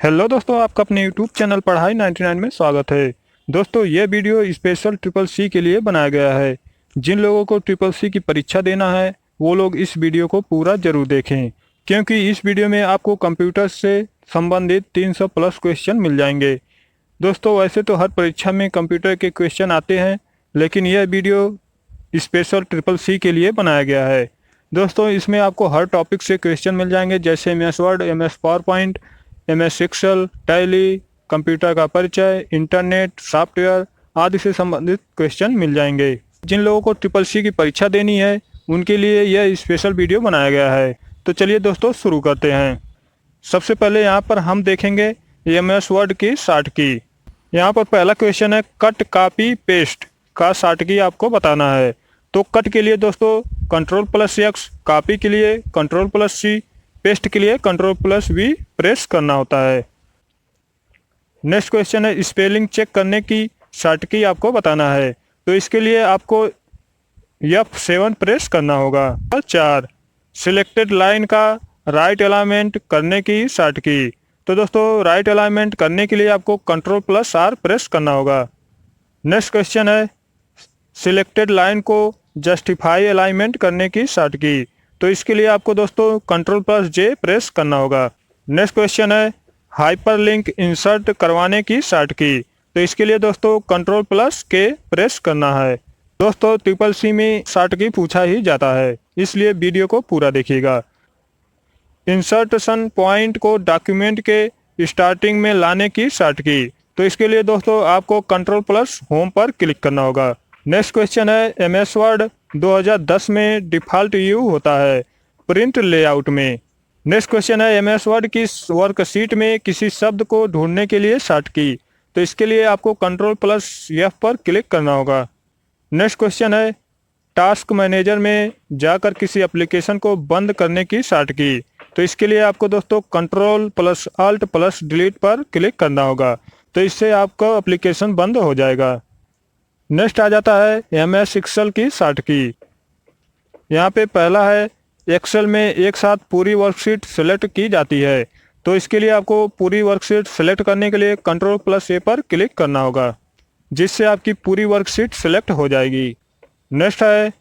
Hello दोस्तों, आपका अपने यूट्यूब चैनल पढ़ाई 99 में स्वागत है। दोस्तों, ये वीडियो स्पेशल ट्रिपल सी के लिए बनाया गया है। जिन लोगों को ट्रिपल सी की परीक्षा देना है वो लोग इस वीडियो को पूरा जरूर देखें, क्योंकि इस वीडियो में आपको कंप्यूटर से संबंधित 300 प्लस क्वेश्चन मिल जाएंगे। दोस्तों, वैसे तो हर परीक्षा में कंप्यूटर के क्वेश्चन आते हैं, लेकिन यह वीडियो स्पेशल ट्रिपल सी के लिए बनाया गया है। दोस्तों, इसमें आपको हर टॉपिक से क्वेश्चन मिल जाएंगे, जैसे MS Word, MS PowerPoint, MS Excel, Tally, computer का परिचय, इंटरनेट, सॉफ्टवेयर आदि से संबंधित क्वेश्चन मिल जाएंगे। जिन लोगों को ट्रिपल सी की परीक्षा देनी है उनके लिए यह स्पेशल वीडियो बनाया गया है। तो चलिए दोस्तों, शुरू करते हैं। सबसे पहले यहाँ पर हम देखेंगे MS वर्ड की शॉर्ट की। यहाँ पर पहला क्वेश्चन है, कट कॉपी पेस्ट का शॉर्ट की आपको बताना है। तो कट के लिए दोस्तों Ctrl+X, कॉपी के लिए Ctrl+C, पेस्ट के लिए Ctrl+V प्रेस करना होता है। नेक्स्ट क्वेश्चन है, स्पेलिंग चेक करने की शॉर्ट की आपको बताना है। तो इसके लिए आपको F7 प्रेस करना होगा। 4, सिलेक्टेड लाइन का राइट अलाइनमेंट करने की शॉर्ट की। तो दोस्तों, राइट अलाइनमेंट करने के लिए आपको Ctrl+R प्रेस करना होगा। नेक्स्ट क्वेश्चन है, सिलेक्टेड लाइन को जस्टिफाई अलाइनमेंट करने की शॉर्ट की। तो इसके लिए आपको दोस्तों Ctrl+J प्रेस करना होगा। नेक्स्ट क्वेश्चन है, हाइपरलिंक इंसर्ट करवाने की शॉर्ट की। तो इसके लिए दोस्तों Ctrl+K प्रेस करना है। दोस्तों, ट्रिपल सी में शॉर्ट की पूछा ही जाता है, इसलिए वीडियो को पूरा देखिएगा। इंसर्टेशन पॉइंट को डॉक्यूमेंट के स्टार्टिंग में लाने की शॉर्ट की। तो इसके लिए दोस्तों आपको Ctrl+Home पर क्लिक करना होगा। नेक्स्ट क्वेश्चन है, MS वर्ड 2010 में डिफ़ॉल्ट व्यू होता है प्रिंट लेआउट में। नेक्स्ट क्वेश्चन है, MS वर्ड की वर्कशीट में किसी शब्द को ढूंढने के लिए शॉर्ट की। तो इसके लिए आपको Ctrl+F पर क्लिक करना होगा। नेक्स्ट क्वेश्चन है, टास्क मैनेजर में जाकर किसी एप्लीकेशन को बंद करने की शॉर्ट की। तो इसके लिए आपको दोस्तों Ctrl+Alt+Delete पर क्लिक करना होगा। तो इससे आपका एप्लीकेशन बंद हो जाएगा। नेक्स्ट आ जाता है MS एक्सेल की शॉर्ट की। यहाँ पे पहला है, एक्सेल में एक साथ पूरी वर्कशीट सेलेक्ट की जाती है। तो इसके लिए आपको पूरी वर्कशीट सेलेक्ट करने के लिए Ctrl+A पर क्लिक करना होगा, जिससे आपकी पूरी वर्कशीट सेलेक्ट हो जाएगी। नेक्स्ट है,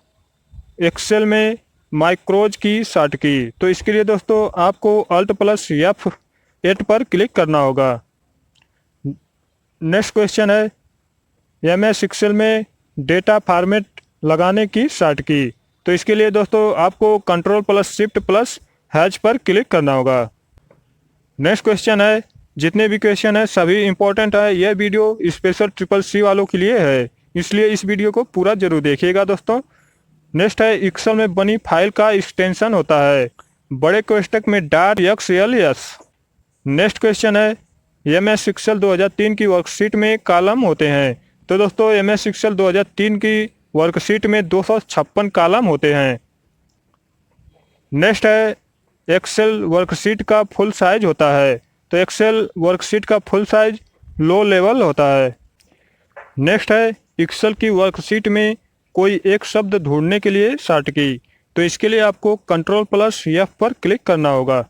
एक्सेल में माइक्रोज की शॉर्ट की। तो इसके लिए दोस्तों आपको Alt+F8 पर क्लिक करना होगा। नेक्स्ट क्वेश्चन है, MS एक्सेल में डेटा फॉर्मेट लगाने की शॉर्ट की। तो इसके लिए दोस्तों आपको Ctrl+Shift+H पर क्लिक करना होगा। नेक्स्ट क्वेश्चन है, जितने भी क्वेश्चन है सभी इंपॉर्टेंट है। यह वीडियो स्पेशल ट्रिपल सी वालों के लिए है, इसलिए इस वीडियो को पूरा जरूर देखिएगा दोस्तों। नेक्स्ट है, एक्सेल में बनी फाइल का एक्सटेंशन होता है बड़े कोष्ठक में .xls। नेक्स्ट क्वेश्चन है, MS एक्सेल 2003 की वर्कशीट में कॉलम होते हैं। तो दोस्तों MS एक्सेल 2003 की वर्कशीट में 256 कॉलम होते हैं। नेक्स्ट है, एक्सेल वर्कशीट का फुल साइज होता है। तो एक्सेल वर्कशीट का फुल साइज लो लेवल होता है। नेक्स्ट है, एक्सेल की वर्कशीट में कोई एक शब्द ढूंढने के लिए शॉर्ट की। तो इसके लिए आपको Ctrl+F पर क्लिक करना होगा।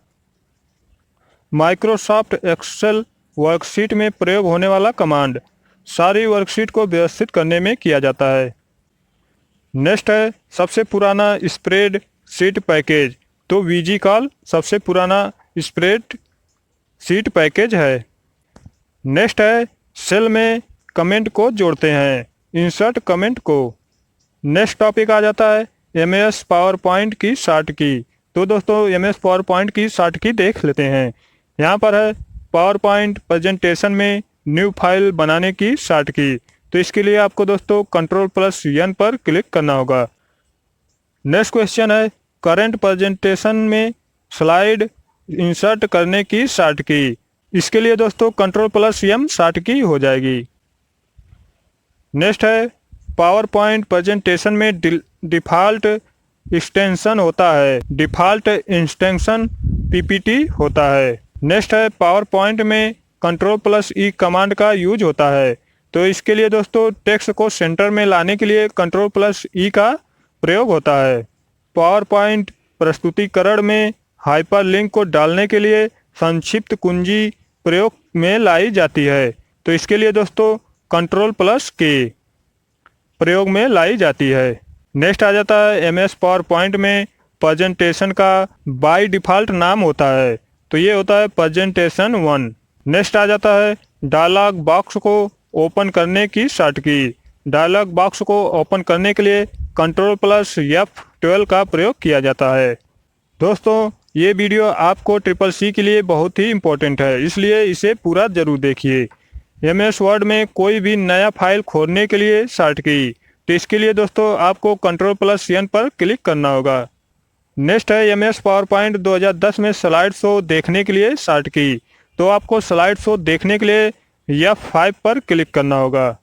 माइक्रोसॉफ्ट एक्सेल वर्कशीट में प्रयोग होने वाला कमांड सारी वर्कशीट को व्यवस्थित करने में किया जाता है। नेक्स्ट है, सबसे पुराना स्प्रेड शीट पैकेज। तो VG-CAL सबसे पुराना स्प्रेड शीट पैकेज है। नेक्स्ट है, सेल में कमेंट को जोड़ते हैं, इंसर्ट कमेंट को। नेक्स्ट टॉपिक आ जाता है MS पावर पॉइंट की शॉर्ट की। तो दोस्तों MS पावर पॉइंट की शॉर्ट की देख लेते हैं। यहाँ पर है, पावर पॉइंट प्रेजेंटेशन में न्यू फाइल बनाने की शॉर्ट की। तो इसके लिए आपको दोस्तों Ctrl+N पर क्लिक करना होगा। नेक्स्ट क्वेश्चन है, करंट प्रेजेंटेशन में स्लाइड इंसर्ट करने की शॉर्ट की। इसके लिए दोस्तों Ctrl+M शॉर्ट की हो जाएगी। नेक्स्ट है, पावर पॉइंट प्रेजेंटेशन में डिफ़ॉल्ट एक्सटेंशन होता है, डिफ़ॉल्ट एक्सटेंशन PPT होता है। नेक्स्ट है, पावर पॉइंट में Ctrl+E कमांड का यूज होता है। तो इसके लिए दोस्तों टेक्स्ट को सेंटर में लाने के लिए Ctrl+E का प्रयोग होता है। पावर पॉइंट प्रस्तुतिकरण में हाइपरलिंक को डालने के लिए संक्षिप्त कुंजी प्रयोग में लाई जाती है। तो इसके लिए दोस्तों Ctrl+K प्रयोग में लाई जाती है। नेक्स्ट आ जाता है एमएस पावर पॉइंट में प्रेजेंटेशन का बाय डिफ़ॉल्ट नाम होता है, तो ये होता है प्रेजेंटेशन 1। नेक्स्ट आ जाता है डायलॉग बॉक्स को ओपन करने की शॉर्टकी। डायलॉग बॉक्स को ओपन करने के लिए Ctrl+F12 का प्रयोग किया जाता है। दोस्तों ये वीडियो आपको ट्रिपल सी के लिए बहुत ही इम्पोर्टेंट है, इसलिए इसे पूरा जरूर देखिए। एमएस वर्ड में कोई भी नया फाइल खोलने के लिए शॉर्टकी, तो इसके लिए दोस्तों आपको Ctrl+N पर क्लिक करना होगा। नेक्स्ट है एमएस पावर पॉइंट 2010 में स्लाइड शो देखने के लिए शॉर्टकी, तो आपको स्लाइड शो देखने के लिए F5 पर क्लिक करना होगा।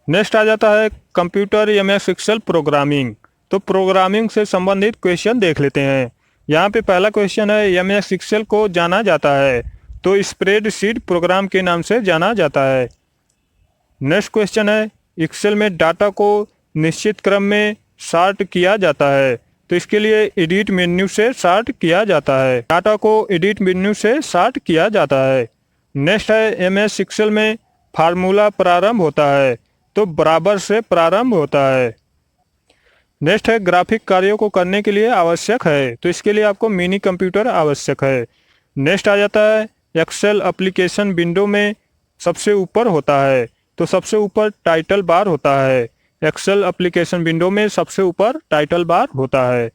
नेक्स्ट आ जाता है कंप्यूटर एमएस एक्सेल प्रोग्रामिंग। तो प्रोग्रामिंग से संबंधित क्वेश्चन देख लेते हैं। यहाँ पे पहला क्वेश्चन है एमएस एक्सेल को जाना जाता है तो स्प्रेडशीट प्रोग्राम के नाम से जाना जाता है। नेक्स्ट क्वेश्चन है एक्सेल में डाटा को निश्चित क्रम में सॉर्ट किया जाता है, तो इसके लिए एडिट मेन्यू से सॉर्ट किया जाता है। डाटा को एडिट मेन्यू से सॉर्ट किया जाता है। नेक्स्ट है एमएस एक्सेल में फार्मूला प्रारंभ होता है तो बराबर से प्रारंभ होता है। नेक्स्ट है ग्राफिक कार्यों को करने के लिए आवश्यक है, तो इसके लिए आपको मिनी कंप्यूटर आवश्यक है। नेक्स्ट आ जाता है एक्सेल एप्लीकेशन विंडो में सबसे ऊपर होता है, तो सबसे ऊपर टाइटल बार होता है। एक्सेल एप्लीकेशन विंडो में सबसे ऊपर टाइटल बार होता है।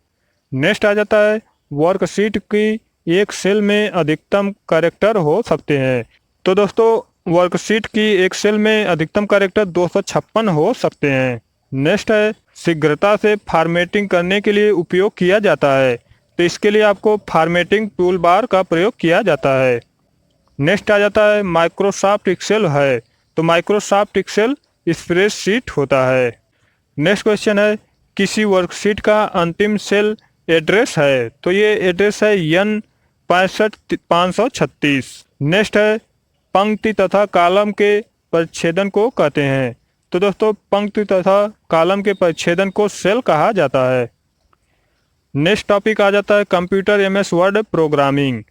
नेक्स्ट आ जाता है वर्कशीट की एक सेल में अधिकतम कैरेक्टर हो सकते हैं, तो दोस्तों वर्कशीट की एक सेल में अधिकतम कैरेक्टर 256 हो सकते हैं। नेक्स्ट है शीघ्रता से फॉर्मेटिंग करने के लिए उपयोग किया जाता है, तो इसके लिए आपको फॉर्मेटिंग टूल बार का प्रयोग किया जाता है। नेक्स्ट आ जाता है माइक्रोसॉफ्ट एक्सेल है, तो माइक्रोसॉफ्ट एक्सेल स्प्रेडशीट होता है। नेक्स्ट क्वेश्चन है किसी वर्कशीट का अंतिम सेल एड्रेस है, तो ये एड्रेस है N65536। नेक्स्ट है पंक्ति तथा कॉलम के परिच्छेदन को कहते हैं, तो दोस्तों पंक्ति तथा कॉलम के परिच्छेदन को सेल कहा जाता है। नेक्स्ट टॉपिक आ जाता है कंप्यूटर एमएस वर्ड प्रोग्रामिंग।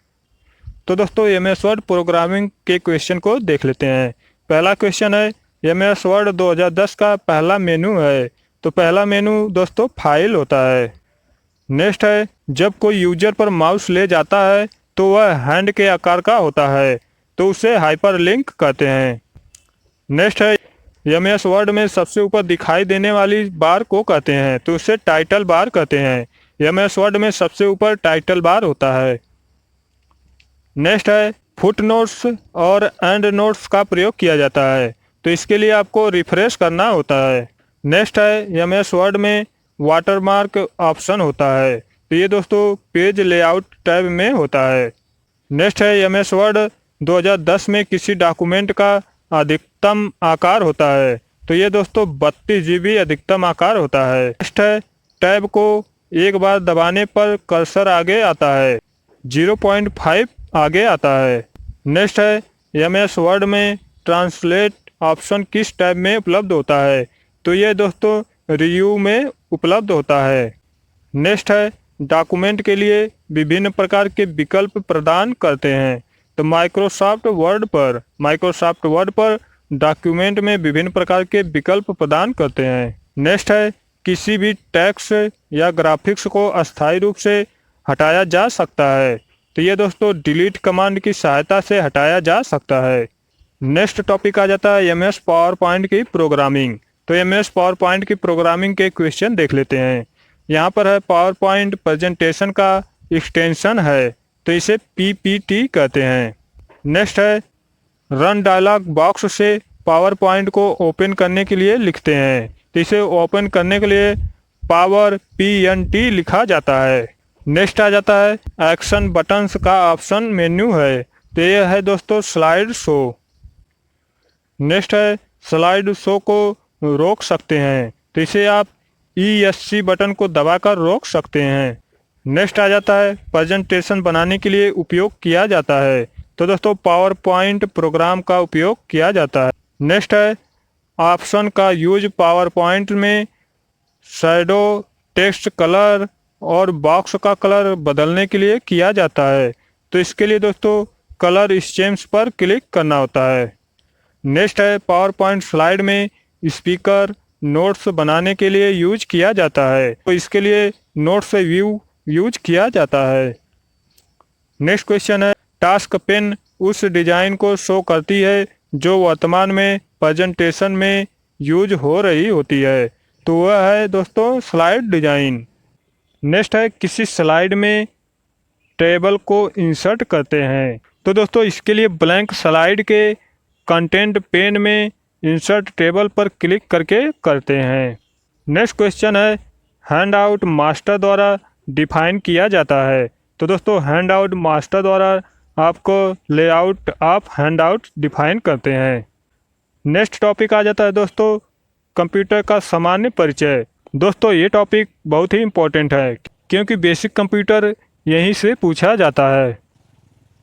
तो दोस्तों एमएस वर्ड प्रोग्रामिंग के क्वेश्चन को देख लेते हैं। पहला क्वेश्चन है एमएस वर्ड 2010 का पहला मेनू है, तो पहला मेनू दोस्तों फाइल होता है। नेक्स्ट है जब कोई यूजर पर माउस ले जाता है तो वह हैंड के आकार का होता है, तो उसे हाइपरलिंक कहते हैं। नेक्स्ट है एमएस वर्ड में सबसे ऊपर दिखाई देने वाली बार को कहते हैं, तो उसे टाइटल बार कहते हैं। एमएस वर्ड में सबसे ऊपर टाइटल बार होता है। नेक्स्ट है फुटनोट्स और एंड नोट्स का प्रयोग किया जाता है, तो इसके लिए आपको रिफ्रेश करना होता है। नेक्स्ट है एमएस वर्ड में वाटरमार्क ऑप्शन होता है, तो ये दोस्तों पेज लेआउट टैब में होता है। नेक्स्ट है एमएस वर्ड 2010 में किसी डॉक्यूमेंट का अधिकतम आकार होता है, तो ये दोस्तों 32 GB अधिकतम आकार होता है। नेक्स्ट है टैब को एक बार दबाने पर कर्सर आगे आता है, 0.5 आगे आता है। नेक्स्ट है एमएस वर्ड में ट्रांसलेट ऑप्शन किस टैब में उपलब्ध होता है, तो ये दोस्तों रिव्यू में उपलब्ध होता है। नेक्स्ट है डॉक्यूमेंट के लिए विभिन्न प्रकार के विकल्प प्रदान करते हैं, तो माइक्रोसॉफ्ट वर्ड पर डॉक्यूमेंट में विभिन्न प्रकार के विकल्प प्रदान करते हैं। नेक्स्ट है किसी भी टेक्स्ट या ग्राफिक्स को अस्थायी रूप से हटाया जा सकता है, तो ये दोस्तों डिलीट कमांड की सहायता से हटाया जा सकता है। नेक्स्ट टॉपिक आ जाता है एमएस पावर पॉइंट की प्रोग्रामिंग। तो एमएस पावर पॉइंट की प्रोग्रामिंग के क्वेश्चन देख लेते हैं। यहाँ पर है पावर पॉइंट प्रेजेंटेशन का एक्सटेंशन है, तो इसे पीपीटी कहते हैं। नेक्स्ट है रन डायलॉग बॉक्स से पावर पॉइंट को ओपन करने के लिए लिखते हैं, तो इसे ओपन करने के लिए पावर PNT लिखा जाता है। नेक्स्ट आ जाता है एक्शन बटन्स का ऑप्शन मेन्यू है, तो यह है दोस्तों स्लाइड शो। नेक्स्ट है स्लाइड शो को रोक सकते हैं, तो इसे आप ESC बटन को दबाकर रोक सकते हैं। नेक्स्ट आ जाता है प्रेजेंटेशन बनाने के लिए उपयोग किया जाता है, तो दोस्तों पावर पॉइंट प्रोग्राम का उपयोग किया जाता है। नेक्स्ट है ऑप्शन का यूज पावर पॉइंट में शैडो, टेक्स्ट कलर और बॉक्स का कलर बदलने के लिए किया जाता है, तो इसके लिए दोस्तों कलर स्कीम्स पर क्लिक करना होता है। नेक्स्ट है पावर पॉइंट स्लाइड में स्पीकर नोट्स बनाने के लिए यूज किया जाता है, तो इसके लिए नोट्स व्यू यूज किया जाता है। नेक्स्ट क्वेश्चन है टास्क पेन उस डिजाइन को शो करती है जो वर्तमान में प्रेजेंटेशन में यूज हो रही होती है, तो वह है दोस्तों स्लाइड डिजाइन। नेक्स्ट है किसी स्लाइड में टेबल को इंसर्ट करते हैं, तो दोस्तों इसके लिए ब्लैंक स्लाइड के कंटेंट पेन में इंसर्ट टेबल पर क्लिक करके करते हैं। नेक्स्ट क्वेश्चन है हैंड आउट मास्टर द्वारा डिफाइन किया जाता है, तो दोस्तों हैंड आउट मास्टर द्वारा आपको layout of hand out define करते हैं। नेक्स्ट टॉपिक आ जाता है दोस्तों कंप्यूटर का सामान्य परिचय। दोस्तों ये टॉपिक बहुत ही इम्पोर्टेंट है क्योंकि बेसिक कंप्यूटर यहीं से पूछा जाता है।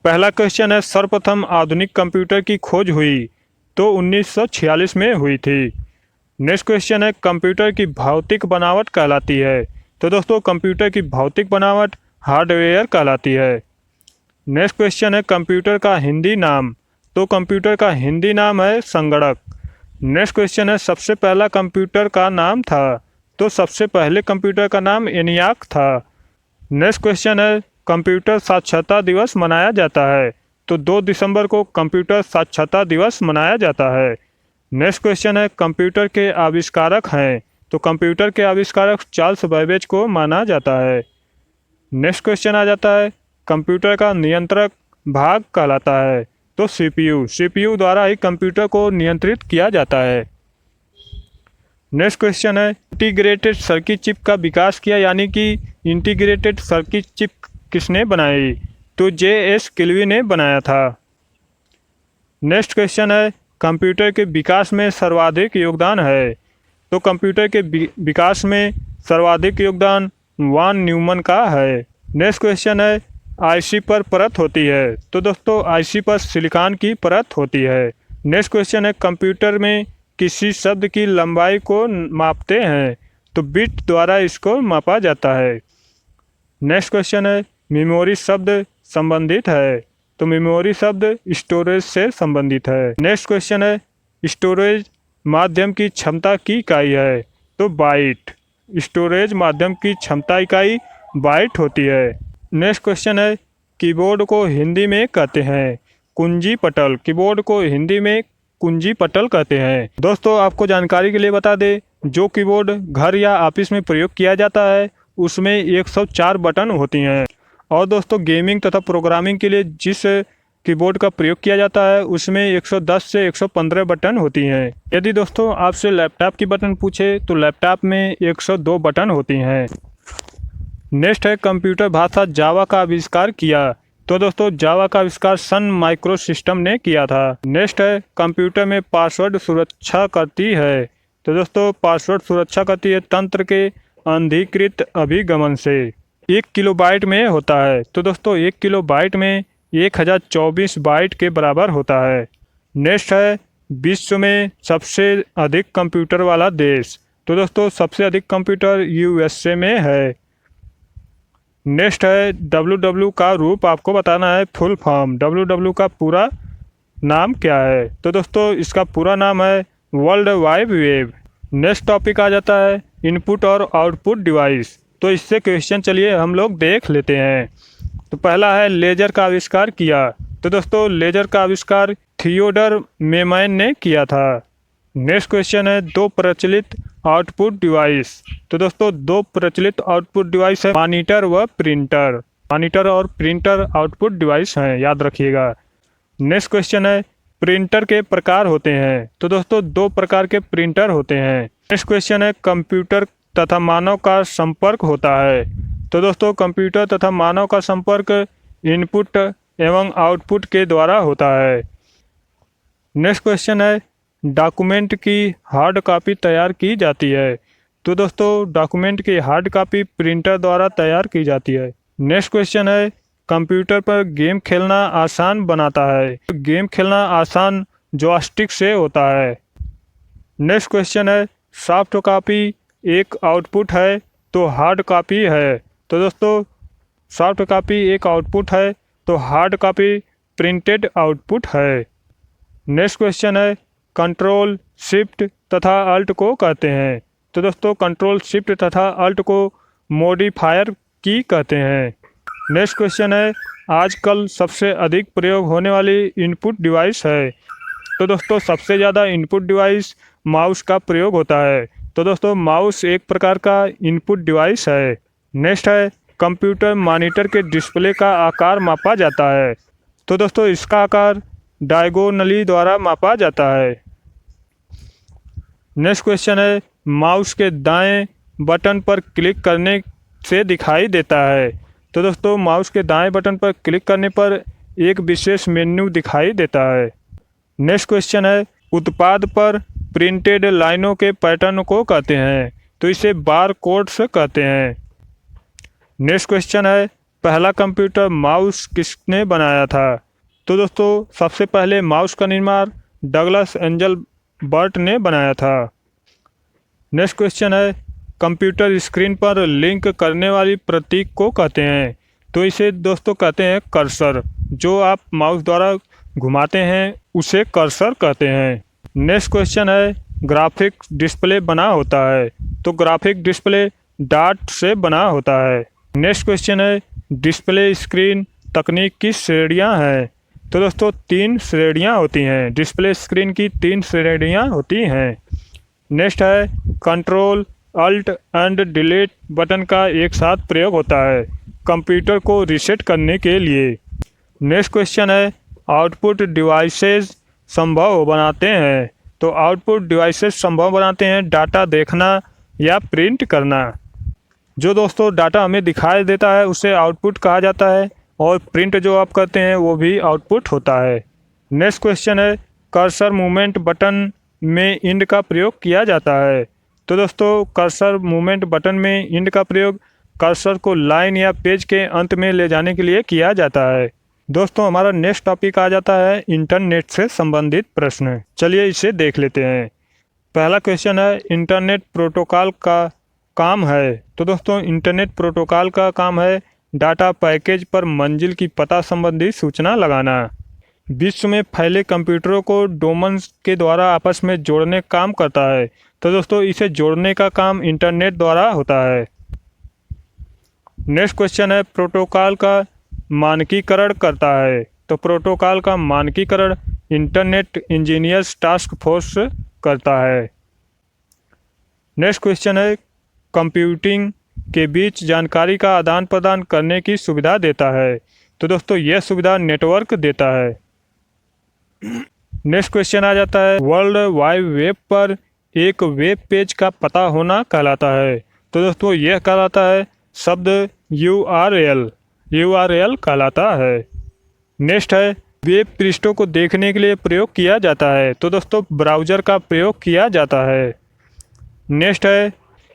पहला क्वेश्चन है सर्वप्रथम आधुनिक कंप्यूटर की खोज हुई, तो 1946 में हुई थी। नेक्स्ट क्वेश्चन है कंप्यूटर की भौतिक बनावट कहलाती है, तो दोस्तों कंप्यूटर की भौतिक बनावट हार्डवेयर कहलाती है। नेक्स्ट क्वेश्चन है कंप्यूटर का हिंदी नाम, तो कंप्यूटर का हिंदी नाम है संगणक। नेक्स्ट क्वेश्चन है सबसे पहला कंप्यूटर का नाम था, तो सबसे पहले कंप्यूटर का नाम एनियाक था। नेक्स्ट क्वेश्चन है कंप्यूटर साक्षरता दिवस मनाया जाता है, तो 2 दिसंबर को कंप्यूटर साक्षरता दिवस मनाया जाता है। नेक्स्ट क्वेश्चन है कंप्यूटर के आविष्कारक हैं, तो कंप्यूटर के आविष्कारक चार्ल्स बैबेज को माना जाता है। नेक्स्ट क्वेश्चन आ जाता है कंप्यूटर का नियंत्रक भाग कहलाता है, तो सीपीयू द्वारा ही कंप्यूटर को नियंत्रित किया जाता है। नेक्स्ट क्वेश्चन है इंटीग्रेटेड सर्किट चिप का विकास किया, यानी कि इंटीग्रेटेड सर्किट चिप किसने बनाई, तो JS किल्वी ने बनाया था। नेक्स्ट क्वेश्चन है कंप्यूटर के विकास में सर्वाधिक योगदान है, तो कंप्यूटर के विकास में सर्वाधिक योगदान वान न्यूमन का है। नेक्स्ट क्वेश्चन है आईसी पर परत होती है, तो दोस्तों आईसी पर सिलिकॉन की परत होती है। नेक्स्ट क्वेश्चन है कंप्यूटर में किसी शब्द की लंबाई को मापते हैं, तो बिट द्वारा इसको मापा जाता है। नेक्स्ट क्वेश्चन है मेमोरी शब्द संबंधित है, तो मेमोरी शब्द स्टोरेज से संबंधित है। नेक्स्ट क्वेश्चन है स्टोरेज माध्यम की क्षमता की इकाई है, तो बाइट। स्टोरेज माध्यम की क्षमता इकाई बाइट होती है। नेक्स्ट क्वेश्चन है कीबोर्ड को हिंदी में कहते हैं कुंजी पटल। कीबोर्ड को हिंदी में कुंजी पटल कहते हैं। दोस्तों आपको जानकारी के लिए बता दें, जो कीबोर्ड घर या ऑफिस में प्रयोग किया जाता है उसमें 104 बटन होती हैं, और दोस्तों गेमिंग तथा प्रोग्रामिंग के लिए जिस कीबोर्ड का प्रयोग किया जाता है उसमें 110 से 115 बटन होती हैं। यदि दोस्तों आपसे लैपटॉप की बटन पूछे तो लैपटॉप में 102 बटन होती हैं। नेक्स्ट है कंप्यूटर भाषा जावा का आविष्कार किया, तो दोस्तों जावा का आविष्कार सन माइक्रो सिस्टम ने किया था। नेक्स्ट है कंप्यूटर में पासवर्ड सुरक्षा करती है, तो दोस्तों पासवर्ड सुरक्षा करती है तंत्र के अनधिकृत अभिगमन से। 1 किलोबाइट में होता है, तो दोस्तों 1 किलोबाइट में 1024 बाइट के बराबर होता है। नेक्स्ट है विश्व में सबसे अधिक कंप्यूटर वाला देश, तो दोस्तों सबसे अधिक कंप्यूटर USA में है। नेक्स्ट है www का रूप आपको बताना है फुल फॉर्म। www का पूरा नाम क्या है, तो दोस्तों इसका पूरा नाम है world wide web. Next topic आ जाता है इनपुट और आउटपुट डिवाइस, तो इससे क्वेश्चन चलिए हम लोग देख लेते हैं। तो पहला है लेजर का आविष्कार किया, तो दोस्तों लेजर का आविष्कार थियोडर मेमैन ने किया था। नेक्स्ट क्वेश्चन है 2 प्रचलित आउटपुट डिवाइस, तो दोस्तों 2 प्रचलित आउटपुट डिवाइस है मॉनिटर व प्रिंटर। मॉनिटर और प्रिंटर आउटपुट डिवाइस हैं, याद रखिएगा। नेक्स्ट क्वेश्चन है प्रिंटर के प्रकार होते हैं, तो दोस्तों 2 प्रकार के प्रिंटर होते हैं। नेक्स्ट क्वेश्चन है कंप्यूटर तथा मानव का संपर्क होता है, तो दोस्तों कंप्यूटर तथा मानव का संपर्क इनपुट एवं आउटपुट के द्वारा होता है। नेक्स्ट क्वेश्चन है डॉक्यूमेंट की हार्ड कॉपी तैयार की जाती है, तो दोस्तों डॉक्यूमेंट की हार्ड कॉपी प्रिंटर द्वारा तैयार की जाती है। नेक्स्ट क्वेश्चन है कंप्यूटर पर गेम खेलना आसान बनाता है, गेम खेलना आसान जॉयस्टिक से होता है। नेक्स्ट क्वेश्चन है सॉफ्ट कॉपी एक आउटपुट है तो हार्ड कॉपी है, तो दोस्तों सॉफ्ट कॉपी एक आउटपुट है तो हार्ड कॉपी प्रिंटेड आउटपुट है। नेक्स्ट क्वेश्चन है, कंट्रोल शिफ्ट तथा अल्ट को कहते हैं। तो दोस्तों कंट्रोल शिफ्ट तथा अल्ट को मॉडिफायर की कहते हैं। नेक्स्ट क्वेश्चन है, आजकल सबसे अधिक प्रयोग होने वाली इनपुट डिवाइस है। तो दोस्तों सबसे ज़्यादा इनपुट डिवाइस माउस का प्रयोग होता है। तो दोस्तों माउस एक प्रकार का इनपुट डिवाइस है। नेक्स्ट है, कंप्यूटर मॉनिटर के डिस्प्ले का आकार मापा जाता है। तो दोस्तों इसका आकार डायगोनली द्वारा मापा जाता है। नेक्स्ट क्वेश्चन है, माउस के दाएं बटन पर क्लिक करने से दिखाई देता है। तो दोस्तों माउस के दाएं बटन पर क्लिक करने पर एक विशेष मेन्यू दिखाई देता है। नेक्स्ट क्वेश्चन है, उत्पाद पर प्रिंटेड लाइनों के पैटर्न को कहते हैं। तो इसे बार कोड्स कहते हैं। नेक्स्ट क्वेश्चन है, पहला कंप्यूटर माउस किसने बनाया था। तो दोस्तों सबसे पहले माउस का निर्माण डगलस एंजल बर्ट ने बनाया था। नेक्स्ट क्वेश्चन है, कंप्यूटर स्क्रीन पर लिंक करने वाली प्रतीक को कहते हैं। तो इसे दोस्तों कहते हैं कर्सर। जो आप माउस द्वारा घुमाते हैं उसे कर्सर कहते हैं। नेक्स्ट क्वेश्चन है, ग्राफिक डिस्प्ले बना होता है। तो ग्राफिक डिस्प्ले डॉट से बना होता है। नेक्स्ट क्वेश्चन है, डिस्प्ले स्क्रीन तकनीक की श्रेणियां हैं। तो दोस्तों 3 श्रेणियां होती हैं। डिस्प्ले स्क्रीन की 3 श्रेणियां होती हैं। नेक्स्ट है, control alt and delete button का एक साथ प्रयोग होता है कंप्यूटर को रीसेट करने के लिए। नेक्स्ट क्वेश्चन है, आउटपुट डिवाइसेस संभव बनाते हैं। तो आउटपुट डिवाइसेस संभव बनाते हैं डाटा देखना या प्रिंट करना। जो दोस्तों डाटा हमें दिखाई देता है उसे आउटपुट कहा जाता है और प्रिंट जो आप करते हैं वो भी आउटपुट होता है। नेक्स्ट क्वेश्चन है, कर्सर मूवमेंट बटन में इंड का प्रयोग किया जाता है। तो दोस्तों कर्सर मूवमेंट बटन में इंड का प्रयोग कर्सर को लाइन या पेज के अंत में ले जाने के लिए किया जाता है। दोस्तों हमारा नेक्स्ट टॉपिक आ जाता है इंटरनेट से संबंधित प्रश्न। चलिए इसे देख लेते हैं। पहला क्वेश्चन है, इंटरनेट प्रोटोकॉल का काम है। तो दोस्तों इंटरनेट प्रोटोकॉल का काम है डाटा पैकेज पर मंजिल की पता संबंधी सूचना लगाना। विश्व में फैले कंप्यूटरों को डोमेन्स के द्वारा आपस में जोड़ने का काम करता है। तो दोस्तों इसे जोड़ने का काम इंटरनेट द्वारा होता है। नेक्स्ट क्वेश्चन है, प्रोटोकॉल का मानकीकरण करता है। तो प्रोटोकॉल का मानकीकरण इंटरनेट इंजीनियर्स टास्क फोर्स करता है। नेक्स्ट क्वेश्चन है, कंप्यूटिंग के बीच जानकारी का आदान प्रदान करने की सुविधा देता है। तो दोस्तों यह सुविधा नेटवर्क देता है। नेक्स्ट क्वेश्चन आ जाता है, वर्ल्ड वाइड वेब पर एक वेब पेज का पता होना कहलाता है। तो दोस्तों यह कहलाता है शब्द URL कहलाता है। नेक्स्ट है, वेब पृष्ठों को देखने के लिए प्रयोग किया जाता है। तो दोस्तों ब्राउज़र का प्रयोग किया जाता है। नेक्स्ट है,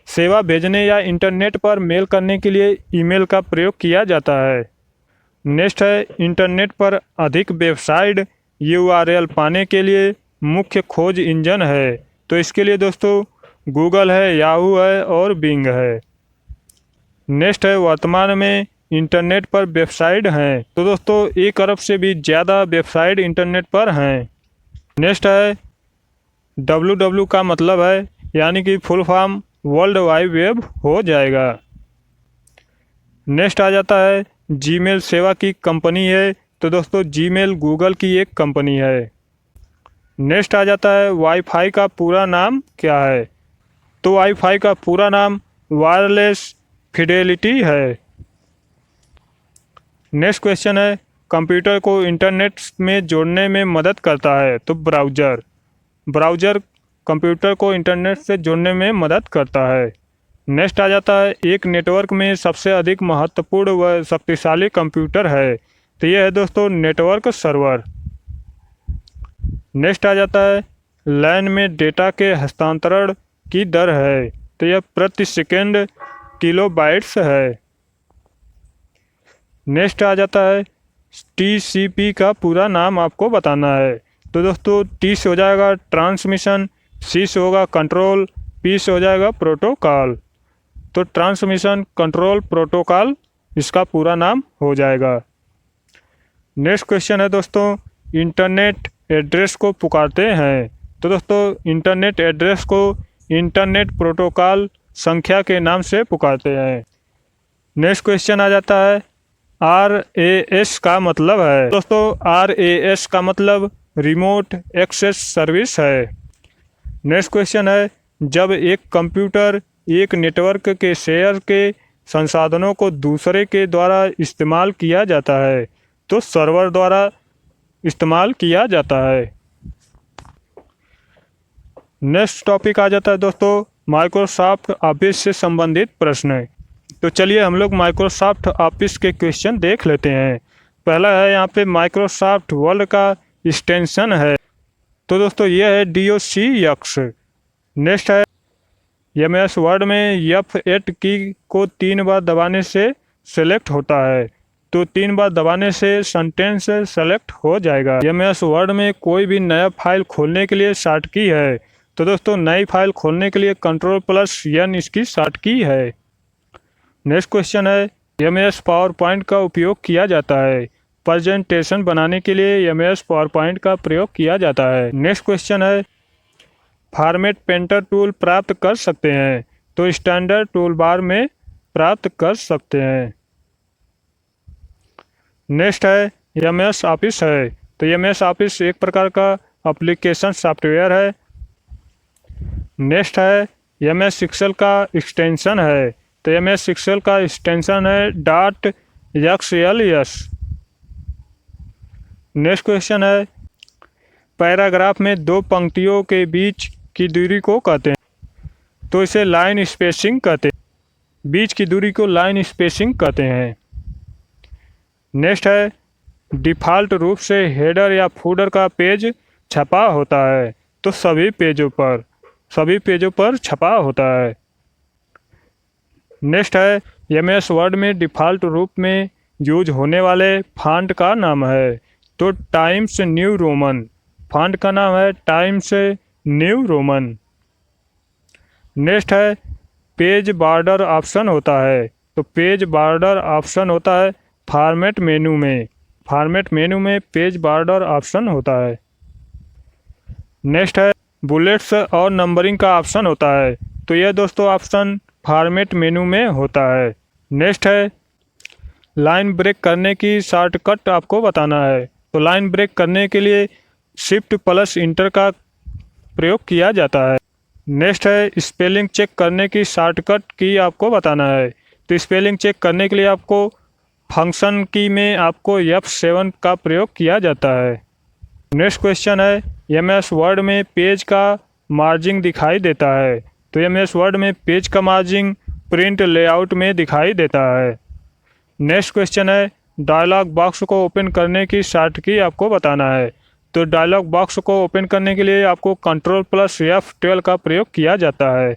सेवा भेजने या इंटरनेट पर मेल करने के लिए ईमेल का प्रयोग किया जाता है। नेक्स्ट है, इंटरनेट पर अधिक वेबसाइट URL पाने के लिए मुख्य खोज इंजन है। तो इसके लिए दोस्तों गूगल है, याहू है और बिंग है। नेक्स्ट है, वर्तमान में इंटरनेट पर वेबसाइट हैं। तो दोस्तों 1 अरब से भी ज़्यादा वेबसाइट इंटरनेट पर हैं। नेक्स्ट है, www का मतलब है यानी कि full form world wide web हो जाएगा। नेक्स्ट आ जाता है, जीमेल सेवा की कंपनी है। तो दोस्तों जीमेल गूगल की एक कंपनी है। नेक्स्ट आ जाता है, वाईफाई का पूरा नाम क्या है। तो वाईफाई का पूरा नाम वायरलेस फिडेलिटी है। नेक्स्ट क्वेश्चन है, कंप्यूटर को इंटरनेट में जोड़ने में मदद करता है। तो ब्राउज़र कंप्यूटर को इंटरनेट से जोड़ने में मदद करता है। नेक्स्ट आ जाता है, एक नेटवर्क में सबसे अधिक महत्वपूर्ण व शक्तिशाली कंप्यूटर है। तो यह है दोस्तों नेटवर्क सर्वर। नेक्स्ट आ जाता है, लैन में डेटा के हस्तांतरण की दर है। तो यह प्रति सेकंड किलोबाइट्स है। नेक्स्ट आ जाता है, TCP का पूरा नाम आपको बताना है। तो दोस्तों T से हो जाएगा ट्रांसमिशन, C से होगा कंट्रोल, P से हो जाएगा प्रोटोकॉल। तो ट्रांसमिशन कंट्रोल प्रोटोकॉल इसका पूरा नाम हो जाएगा। नेक्स्ट क्वेश्चन है दोस्तों, इंटरनेट एड्रेस को पुकारते हैं। तो दोस्तों इंटरनेट एड्रेस को इंटरनेट प्रोटोकॉल संख्या के नाम से पुकारते हैं। नेक्स्ट क्वेश्चन आ जाता है, RAS का मतलब है। दोस्तों RAS का मतलब रिमोट एक्सेस सर्विस है। नेक्स्ट क्वेश्चन है, जब एक कंप्यूटर एक नेटवर्क के शेयर के संसाधनों को दूसरे के द्वारा इस्तेमाल किया जाता है तो सर्वर द्वारा इस्तेमाल किया जाता है। नेक्स्ट टॉपिक आ जाता है दोस्तों, माइक्रोसॉफ्ट ऑफिस से संबंधित प्रश्न। तो चलिए हम लोग माइक्रोसॉफ्ट ऑफिस के क्वेश्चन देख लेते हैं। पहला है यहाँ पे माइक्रोसॉफ्ट वर्ड का एक्सटेंशन है, तो दोस्तों ये है DOCX। नेक्स्ट है MS वर्ड में F8 की को 3 बार दबाने से सेलेक्ट होता है, तो 3 बार दबाने से सेंटेंस सेलेक्ट हो जाएगा। MS वर्ड में कोई भी नया फाइल खोलने के लिए शॉर्ट की है, तो दोस्तों नई फाइल खोलने के लिए Ctrl+N इसकी शॉर्ट की है। नेक्स्ट क्वेश्चन है, MS पावर पॉइंट का उपयोग किया जाता है। प्रेजेंटेशन बनाने के लिए MS पावर पॉइंट का प्रयोग किया जाता है। नेक्स्ट क्वेश्चन है, फॉर्मेट पेंटर टूल प्राप्त कर सकते हैं, तो स्टैंडर्ड टूल बार में प्राप्त कर सकते हैं। नेक्स्ट है MS ऑफिस है, तो MS ऑफिस एक प्रकार का एप्लीकेशन सॉफ्टवेयर है। नेक्स्ट है MS एक्सेल का एक्सटेंशन है, तो MS एक्सेल का एक्सटेंशन है .xls। नेक्स्ट क्वेश्चन है, पैराग्राफ में 2 पंक्तियों के बीच की दूरी को कहते हैं, तो इसे लाइन स्पेसिंग कहते हैं। बीच की दूरी को लाइन स्पेसिंग कहते हैं। नेक्स्ट है, डिफ़ॉल्ट रूप से हेडर या फूडर का पेज छपा होता है, तो सभी पेजों पर छपा होता है। नेक्स्ट है, MS वर्ड में डिफ़ॉल्ट रूप में यूज होने वाले फॉन्ट का नाम है, तो टाइम्स न्यू रोमन। फॉन्ट का नाम है टाइम्स न्यू रोमन। नेक्स्ट है, पेज बॉर्डर ऑप्शन होता है, तो पेज बॉर्डर ऑप्शन होता है फॉर्मेट मेनू में। फॉर्मेट मेनू में पेज बॉर्डर ऑप्शन होता है। नेक्स्ट है, बुलेट्स और नंबरिंग का ऑप्शन होता है, तो यह दोस्तों ऑप्शन फॉर्मेट मेनू में होता है। नेक्स्ट है, लाइन ब्रेक करने की शॉर्टकट आपको बताना है, तो लाइन ब्रेक करने के लिए Shift+Enter का प्रयोग किया जाता है। नेक्स्ट है, स्पेलिंग चेक करने की शॉर्टकट की आपको बताना है, तो स्पेलिंग चेक करने के लिए आपको फंक्शन की में आपको F7 का प्रयोग किया जाता है। नेक्स्ट क्वेश्चन है, MS वर्ड में पेज का मार्जिन दिखाई देता है, तो MS वर्ड में पेज का मार्जिन प्रिंट लेआउट में दिखाई देता है। नेक्स्ट क्वेश्चन है, डायलॉग बॉक्स को ओपन करने की शॉर्ट की आपको बताना है, तो डायलॉग बॉक्स को ओपन करने के लिए आपको Ctrl+F12 का प्रयोग किया जाता है।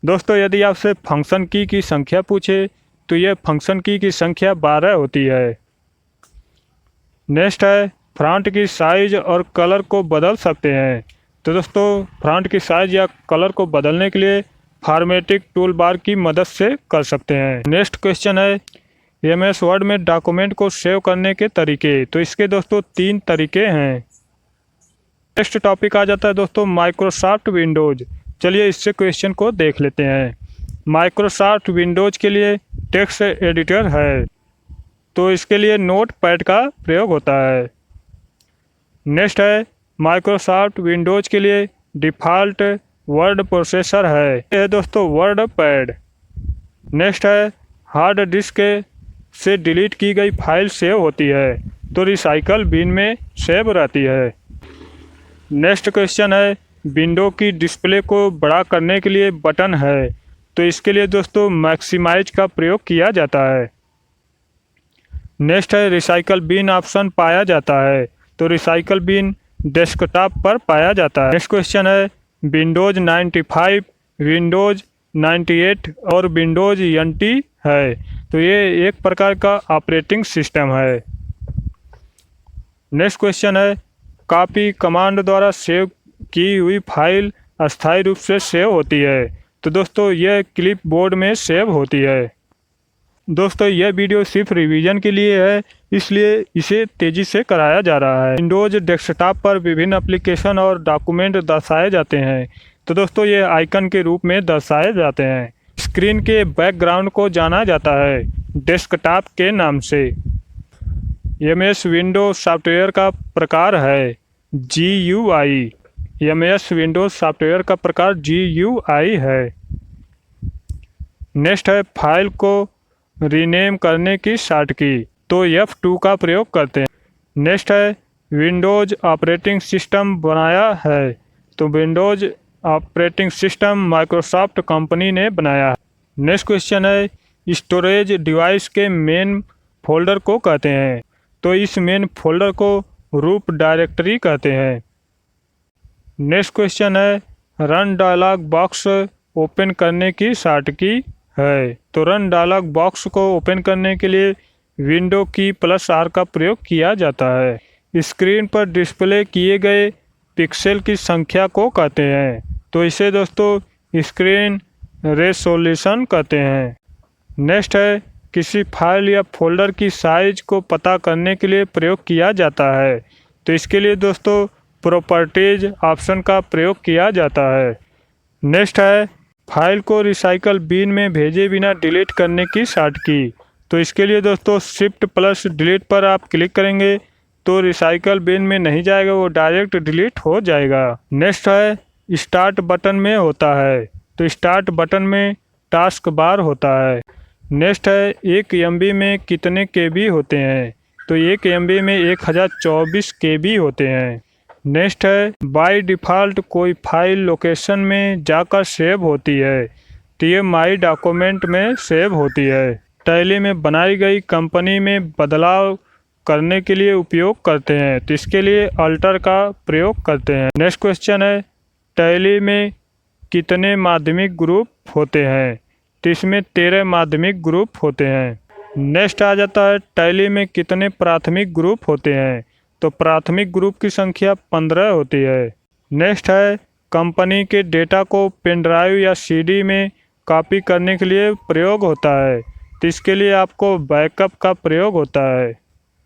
दोस्तों यदि आपसे फंक्शन की संख्या पूछे तो यह फंक्शन की संख्या 12 होती है। नेक्स्ट है, फॉन्ट की साइज और कलर को बदल सकते हैं, तो दोस्तों फॉन्ट की साइज या कलर को बदलने के लिए फॉर्मेटिंग टूल बार की मदद से कर सकते हैं। नेक्स्ट क्वेश्चन है, MS वर्ड में डॉक्यूमेंट को सेव करने के तरीके, तो इसके दोस्तों 3 तरीके हैं। नेक्स्ट टॉपिक आ जाता है दोस्तों माइक्रोसॉफ्ट विंडोज। चलिए इससे क्वेश्चन को देख लेते हैं। माइक्रोसॉफ्ट विंडोज के लिए टेक्स्ट एडिटर है, तो इसके लिए नोटपैड का प्रयोग होता है। नेक्स्ट है, माइक्रोसॉफ्ट विंडोज के लिए डिफ़ॉल्ट वर्ड प्रोसेसर है, यह दोस्तों वर्ड पैड। नेक्स्ट है, हार्ड डिस्क से डिलीट की गई फाइल सेव होती है, तो रिसाइकल बिन में सेव रहती है। नेक्स्ट क्वेश्चन है, विंडो की डिस्प्ले को बड़ा करने के लिए बटन है, तो इसके लिए दोस्तों मैक्सिमाइज का प्रयोग किया जाता है। नेक्स्ट है, रिसाइकल बिन ऑप्शन पाया जाता है, तो रिसाइकल बिन डेस्कटॉप पर पाया जाता है। नेक्स्ट क्वेश्चन है, विंडोज 95, विंडोज 98 और विंडोज NT है, तो ये एक प्रकार का ऑपरेटिंग सिस्टम है। नेक्स्ट क्वेश्चन है, कॉपी कमांड द्वारा सेव की हुई फाइल अस्थायी रूप से सेव होती है, तो दोस्तों यह क्लिपबोर्ड में सेव होती है। दोस्तों यह वीडियो सिर्फ रिवीजन के लिए है, इसलिए इसे तेजी से कराया जा रहा है। विंडोज डेस्कटॉप पर विभिन्न एप्लीकेशन और डॉक्यूमेंट दर्शाए जाते हैं, तो दोस्तों ये आइकन के रूप में दर्शाए जाते हैं। स्क्रीन के बैकग्राउंड को जाना जाता है डेस्कटॉप के नाम से। MS विंडोज सॉफ्टवेयर का प्रकार है GUI। MS विंडोज सॉफ्टवेयर का प्रकार GUI है। नेक्स्ट है फाइल को रीनेम करने की शॉर्टकी, तो F2 का प्रयोग करते हैं। नेक्स्ट है विंडोज ऑपरेटिंग सिस्टम बनाया है, तो Windows operating system Microsoft company ने बनाया है। नेक्स्ट क्वेश्चन है स्टोरेज डिवाइस के मेन फोल्डर को कहते हैं, तो इस मेन फोल्डर को रूट डायरेक्टरी कहते हैं। नेक्स्ट क्वेश्चन है रन डायलॉग बॉक्स ओपन करने की शॉर्टकी है, तो रन डायलॉग बॉक्स को ओपन करने के लिए विंडो की +R का प्रयोग किया जाता है। स्क्रीन पर डिस्प्ले किए गए पिक्सेल की संख्या को कहते हैं, तो इसे दोस्तों स्क्रीन रेजोल्यूशन कहते हैं। नेक्स्ट है किसी फाइल या फोल्डर की साइज को पता करने के लिए प्रयोग किया जाता है, तो इसके लिए दोस्तों प्रॉपर्टीज ऑप्शन का प्रयोग किया जाता है। नेक्स्ट है फाइल को रिसाइकल बिन में भेजे बिना डिलीट करने की शॉर्टकी, तो इसके लिए दोस्तों Shift+Delete पर आप क्लिक करेंगे तो रिसाइकल बिन में नहीं जाएगा, वो डायरेक्ट डिलीट हो जाएगा। नेक्स्ट है स्टार्ट बटन में होता है, तो स्टार्ट बटन में टास्क बार होता है। नेक्स्ट है 1 MB में कितने KB होते हैं, तो 1 MB में 1024 KB होते हैं। नेक्स्ट है बाय डिफ़ॉल्ट कोई फाइल लोकेशन में जाकर सेव होती है, तो ये माई डॉक्यूमेंट में सेव होती है। टैली में बनाई गई कंपनी में बदलाव करने के लिए उपयोग करते हैं, तो इसके लिए अल्टर का प्रयोग करते हैं। नेक्स्ट क्वेश्चन है टैली में कितने माध्यमिक ग्रुप होते हैं, तो इसमें 13 माध्यमिक ग्रुप होते हैं। नेक्स्ट आ जाता है टैली में कितने प्राथमिक ग्रुप होते हैं, तो प्राथमिक ग्रुप की संख्या 15 होती है। नेक्स्ट है कंपनी के डेटा को पेन ड्राइव या CD में कॉपी करने के लिए प्रयोग होता है, तो इसके लिए आपको बैकअप का प्रयोग होता है।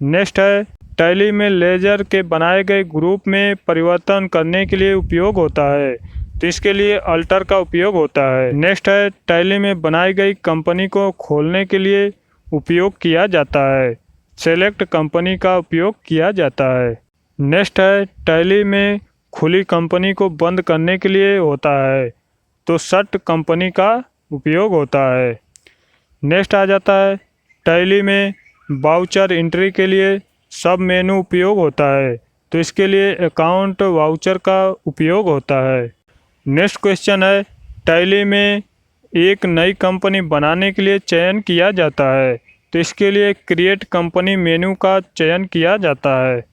नेक्स्ट है टैली में लेजर के बनाए गए ग्रुप में परिवर्तन करने के लिए उपयोग होता है, तो इसके लिए अल्टर का उपयोग होता है। नेक्स्ट है टैली में बनाई गई कंपनी को खोलने के लिए उपयोग किया जाता है, सेलेक्ट कंपनी का उपयोग किया जाता है। नेक्स्ट है टैली में खुली कंपनी को बंद करने के लिए होता है, तो शट कंपनी का उपयोग होता है। नेक्स्ट आ जाता है टैली में वाउचर एंट्री के लिए सब मेनू उपयोग होता है, तो इसके लिए अकाउंट वाउचर का उपयोग होता है। नेक्स्ट क्वेश्चन है टैली में एक नई कंपनी बनाने के लिए चयन किया जाता है, तो इसके लिए क्रिएट कंपनी मेनू का चयन किया जाता है।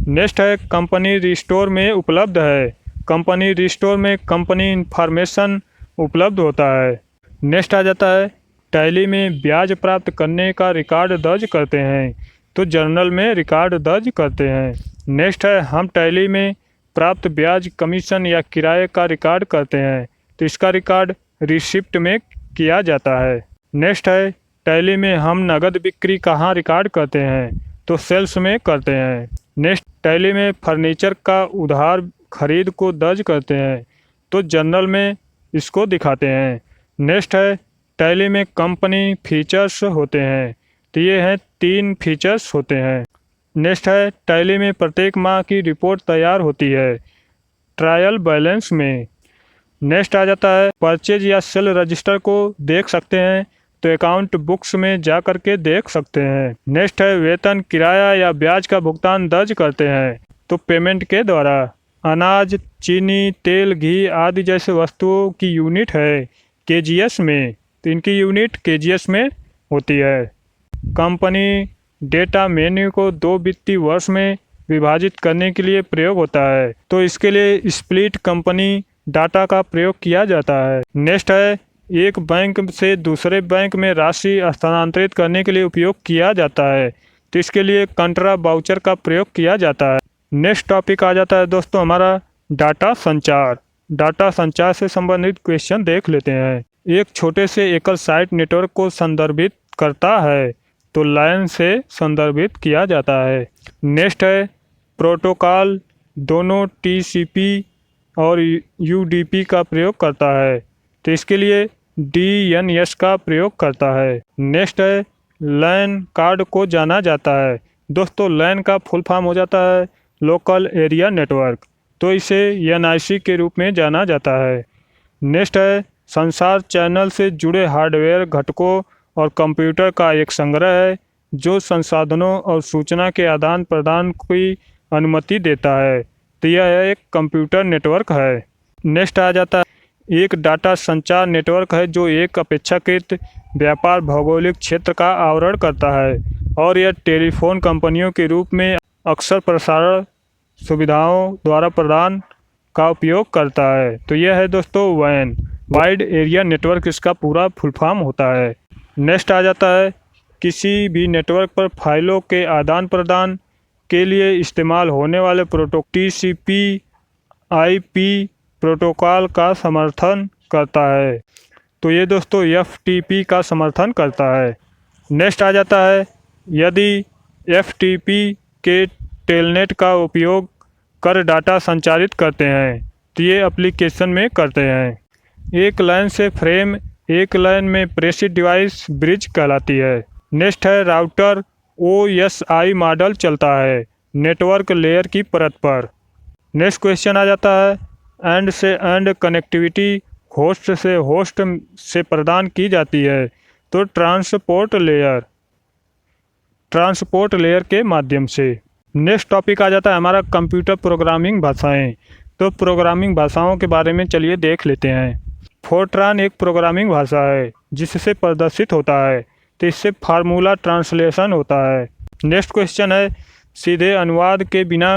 नेक्स्ट है कंपनी रिस्टोर में उपलब्ध है, कंपनी रिस्टोर में कंपनी इंफॉर्मेशन उपलब्ध होता है। नेक्स्ट आ जाता है टैली में ब्याज प्राप्त करने का रिकॉर्ड दर्ज करते हैं, तो जर्नल में रिकॉर्ड दर्ज करते हैं। नेक्स्ट है हम टैली में प्राप्त ब्याज कमीशन या किराए का रिकॉर्ड करते हैं, तो इसका रिकॉर्ड रिसिप्ट में किया जाता है। नेक्स्ट है टैली में हम नगद बिक्री कहाँ रिकॉर्ड करते हैं, तो सेल्स में करते हैं। नेक्स्ट टैली में फर्नीचर का उधार खरीद को दर्ज करते हैं, तो जर्नल में इसको दिखाते हैं। नेक्स्ट है टैली में कंपनी फीचर्स होते हैं, तो ये हैं 3 फीचर्स होते हैं। नेक्स्ट है टैली में प्रत्येक माह की रिपोर्ट तैयार होती है ट्रायल बैलेंस में। नेक्स्ट आ जाता है परचेज या सेल रजिस्टर को देख सकते हैं, तो अकाउंट बुक्स में जा कर के देख सकते हैं। नेक्स्ट है वेतन किराया या ब्याज का भुगतान दर्ज करते हैं, तो पेमेंट के द्वारा। अनाज चीनी तेल घी आदि जैसे वस्तुओं की यूनिट है KGS में, तो इनकी यूनिट KGS में होती है। कंपनी डेटा मेन्यू को 2 वित्तीय वर्ष में विभाजित करने के लिए प्रयोग होता है, तो इसके लिए स्प्लिट कंपनी डाटा का प्रयोग किया जाता है। नेक्स्ट है एक बैंक से दूसरे बैंक में राशि हस्तांतरित करने के लिए उपयोग किया जाता है, तो इसके लिए कंट्रा वाउचर का प्रयोग किया जाता है। नेक्स्ट टॉपिक आ जाता है दोस्तों हमारा डाटा संचार। डाटा संचार से संबंधित क्वेश्चन देख लेते हैं। एक छोटे से एकल साइट नेटवर्क को संदर्भित करता है तो लाइन से संदर्भित किया जाता है। नेक्स्ट है प्रोटोकॉल, दोनों टीसीपी और यूडीपी का प्रयोग करता है तो इसके लिए डीएनएस का प्रयोग करता है। नेक्स्ट है लैन कार्ड को जाना जाता है। दोस्तों लैन का फुल फॉर्म हो जाता है लोकल एरिया नेटवर्क, तो इसे एनआईसी के रूप में जाना जाता है। नेक्स्ट है संचार चैनल से जुड़े हार्डवेयर घटकों और कंप्यूटर का एक संग्रह है जो संसाधनों और सूचना के आदान प्रदान की अनुमति देता है, तो यह एक कंप्यूटर नेटवर्क है। नेक्स्ट आ जाता है एक डाटा संचार नेटवर्क है जो एक अपेक्षाकृत व्यापार भौगोलिक क्षेत्र का आवरण करता है और यह टेलीफोन कंपनियों के रूप में अक्सर प्रसारण सुविधाओं द्वारा प्रदान का उपयोग करता है। तो यह है दोस्तों वैन, वाइड एरिया नेटवर्क इसका पूरा फुल फॉर्म होता है। नेक्स्ट आ जाता है किसी भी नेटवर्क पर फाइलों के आदान प्रदान के लिए इस्तेमाल होने वाले टीसीपी आईपी प्रोटोकॉल का समर्थन करता है, तो ये दोस्तों एफटीपी का समर्थन करता है। नेक्स्ट आ जाता है यदि एफटीपी के टेलनेट का उपयोग कर डाटा संचारित करते हैं तो ये एप्लीकेशन में करते हैं। एक लाइन से फ्रेम एक लाइन में प्रेषित डिवाइस ब्रिज कहलाती है। नेक्स्ट है राउटर ओएसआई मॉडल चलता है नेटवर्क लेयर की परत पर। नेक्स्ट क्वेश्चन आ जाता है एंड से एंड कनेक्टिविटी होस्ट से होस्ट से प्रदान की जाती है तो ट्रांसपोर्ट लेयर के माध्यम से। नेक्स्ट टॉपिक आ जाता है हमारा कंप्यूटर प्रोग्रामिंग भाषाएं। तो प्रोग्रामिंग भाषाओं के बारे में चलिए देख लेते हैं। फोर्ट्रान एक प्रोग्रामिंग भाषा है जिससे प्रदर्शित होता है तो इससे फार्मूला ट्रांसलेशन होता है। नेक्स्ट क्वेश्चन है सीधे अनुवाद के बिना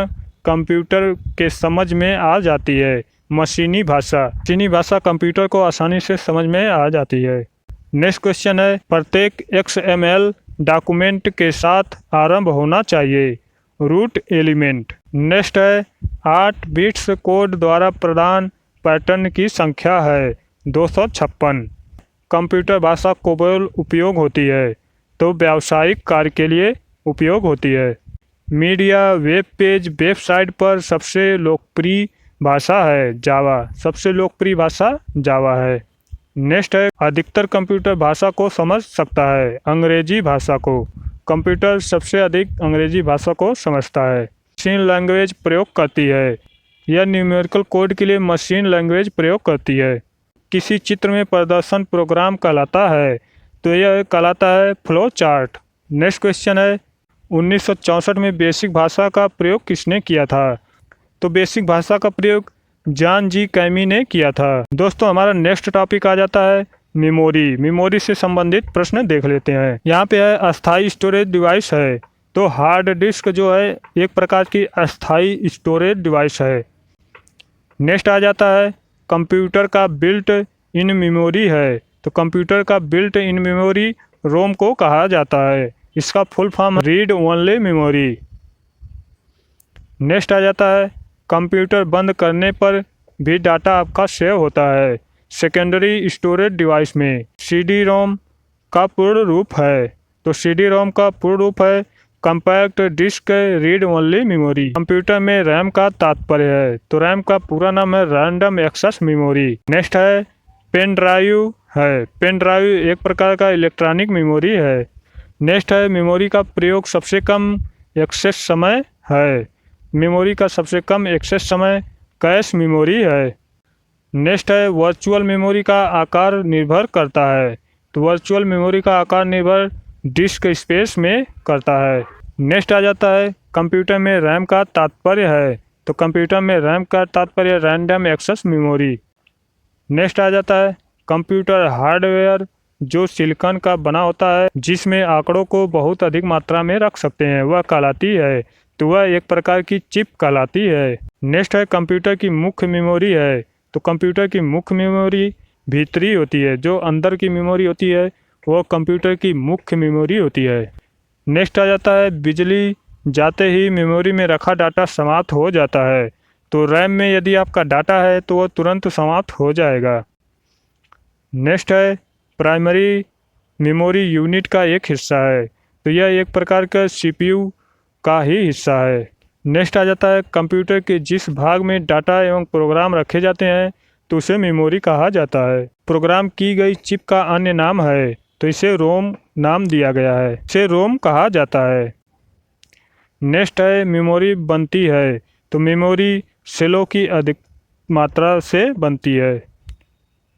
कंप्यूटर के समझ में आ जाती है मशीनी भाषा कंप्यूटर को आसानी से समझ में आ जाती है। नेक्स्ट क्वेश्चन है प्रत्येक XML डॉक्यूमेंट के साथ आरंभ होना चाहिए रूट एलिमेंट। नेक्स्ट है 8 बिट्स कोड द्वारा प्रदान पैटर्न की संख्या है 256। कंप्यूटर भाषा कोबोल उपयोग होती है तो व्यावसायिक कार्य के लिए उपयोग होती है। मीडिया वेब पेज वेबसाइट पर सबसे लोकप्रिय भाषा है जावा, सबसे लोकप्रिय भाषा जावा है। नेक्स्ट है अधिकतर कंप्यूटर भाषा को समझ सकता है अंग्रेजी भाषा को, कंप्यूटर सबसे अधिक अंग्रेजी भाषा को समझता है। मशीन लैंग्वेज प्रयोग करती है, यह न्यूमेरिकल कोड के लिए मशीन लैंग्वेज प्रयोग करती है। किसी चित्र में प्रदर्शन प्रोग्राम कहलाता है तो यह कहलाता है फ्लो चार्ट। नेक्स्ट क्वेश्चन है 1964 में बेसिक भाषा का प्रयोग किसने किया था? तो बेसिक भाषा का प्रयोग जॉन जी कैमी ने किया था। दोस्तों हमारा नेक्स्ट टॉपिक आ जाता है मेमोरी से संबंधित प्रश्न देख लेते हैं। यहाँ पे है अस्थाई स्टोरेज डिवाइस है, तो हार्ड डिस्क जो है एक प्रकार की अस्थाई स्टोरेज डिवाइस है। नेक्स्ट आ जाता है कंप्यूटर का बिल्ट इन मेमोरी है, तो कंप्यूटर का बिल्ट इन मेमोरी रोम को कहा जाता है, इसका full form read only memory. Next आ जाता है कंप्यूटर बंद करने पर भी डाटा आपका सेव होता है सेकेंडरी स्टोरेज डिवाइस में। CD रोम का पूर्ण रूप है, तो CD रोम का पूर्ण रूप है compact disc read only memory. Computer में रैम का तात्पर्य है, तो रैम का पूरा नाम है रैंडम एक्सेस मेमोरी। नेक्स्ट है पेन ड्राइव है, पेन ड्राइव एक प्रकार का इलेक्ट्रॉनिक मेमोरी है। नेक्स्ट है मेमोरी का प्रयोग सबसे कम एक्सेस समय है, मेमोरी का सबसे कम एक्सेस समय कैश मेमोरी है। नेक्स्ट है वर्चुअल मेमोरी का आकार निर्भर करता है, तो वर्चुअल मेमोरी का आकार निर्भर डिस्क स्पेस में करता है। नेक्स्ट आ जाता है कंप्यूटर में रैम का तात्पर्य है, तो कंप्यूटर में रैम का तात्पर्य रैंडम एक्सेस मेमोरी। नेक्स्ट आ जाता है कंप्यूटर हार्डवेयर जो सिलिकॉन का बना होता है जिसमें आंकड़ों को बहुत अधिक मात्रा में रख सकते हैं वह कहलाती है, तो वह एक प्रकार की चिप कहलाती है। नेक्स्ट है कंप्यूटर की मुख्य मेमोरी है, तो कंप्यूटर की मुख्य मेमोरी भीतरी होती है, जो अंदर की मेमोरी होती है वो कंप्यूटर की मुख्य मेमोरी होती है। नेक्स्ट आ जाता है बिजली जाते ही मेमोरी में रखा डाटा समाप्त हो जाता है, तो रैम में यदि आपका डाटा है तो वह तुरंत समाप्त हो जाएगा। नेक्स्ट है प्राइमरी मेमोरी यूनिट का एक हिस्सा है। तो यह एक प्रकार का CPU का ही हिस्सा है। नेक्स्ट आ जाता है कंप्यूटर के जिस भाग में डाटा एवं प्रोग्राम रखे जाते हैं तो उसे मेमोरी कहा जाता है। प्रोग्राम की गई चिप का अन्य नाम है तो इसे रोम नाम दिया गया है, इसे रोम कहा जाता है। नेक्स्ट है मेमोरी बनती है तो मेमोरी सेलों की अधिक मात्रा से बनती है।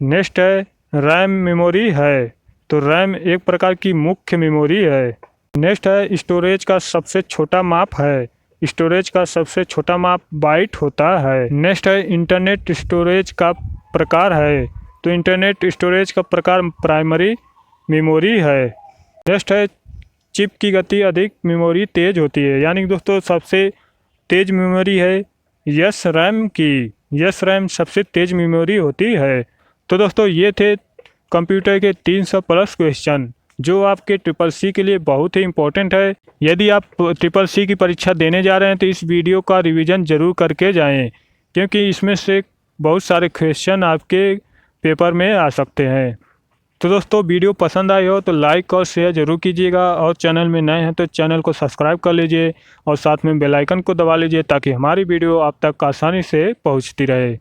नेक्स्ट है रैम मेमोरी है तो रैम एक प्रकार की मुख्य मेमोरी है। नेक्स्ट है स्टोरेज का सबसे छोटा माप है, स्टोरेज का सबसे छोटा माप बाइट होता है। नेक्स्ट है इंटरनेट स्टोरेज का प्रकार है तो इंटरनेट स्टोरेज का प्रकार प्राइमरी मेमोरी है। नेक्स्ट है चिप की गति अधिक मेमोरी तेज होती है, यानी कि दोस्तों सबसे तेज मेमोरी है यस रैम की, यस रैम सबसे तेज मेमोरी होती है। तो दोस्तों ये थे कंप्यूटर के 300 प्लस क्वेश्चन जो आपके CCC के लिए बहुत ही इम्पोर्टेंट है। यदि आप CCC की परीक्षा देने जा रहे हैं तो इस वीडियो का रिवीजन ज़रूर करके जाएं, क्योंकि इसमें से बहुत सारे क्वेश्चन आपके पेपर में आ सकते हैं। तो दोस्तों वीडियो पसंद आई हो तो लाइक और शेयर ज़रूर कीजिएगा, और चैनल में नए हैं तो चैनल को सब्सक्राइब कर लीजिए और साथ में बेल आइकन को दबा लीजिए ताकि हमारी वीडियो आप तक आसानी से पहुंचती रहे।